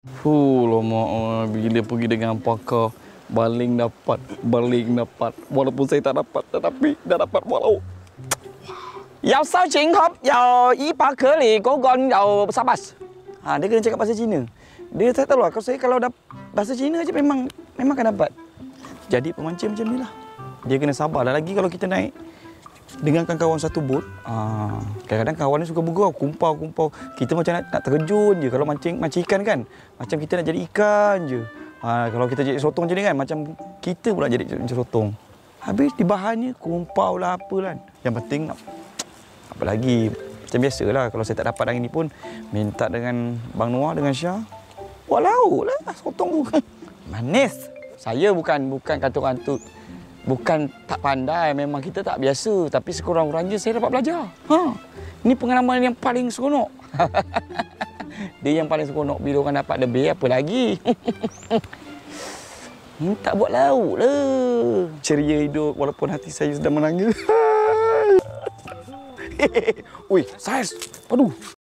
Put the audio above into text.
Lama bila pergi dengan pakar baling dapat. Walaupun saya tak dapat, tetapi dah dapat walau. 有收錢盒，有100克里嗰個有11. Dia kena cakap bahasa Cina. Dia tak tahu lah. Kalau saya kalau dapat bahasa Cina je memang akan dapat. Jadi pemancing macam ni lah. Dia kena sabar lah. Lagi kalau kita naik dengan kawan satu bot. Kadang-kadang kawan ni suka bergurau, kumpau. Kita macam nak terjun je kalau mancing ikan kan. Macam kita nak jadi ikan je. Kalau kita jadi sotong je ni kan, macam kita pula jadi sotong. Habis di bahannya kumpau lah apalah. Yang penting apa lagi, macam biasalah kalau saya tak dapat hari ni pun minta dengan Bang Noah dengan Syah. Buat lauk lah sotong tu. Manis. Saya bukan kata orang tu bukan tak pandai, memang kita tak biasa, tapi sekurang-kurangnya saya dapat belajar. Ini pengalaman yang paling seronok. Dia yang paling seronok bila orang dapat lebih, apa lagi? Minta buat lauk lah. Ceria hidup walaupun hati saya sedang menangis. Ui, saiz. Aduh.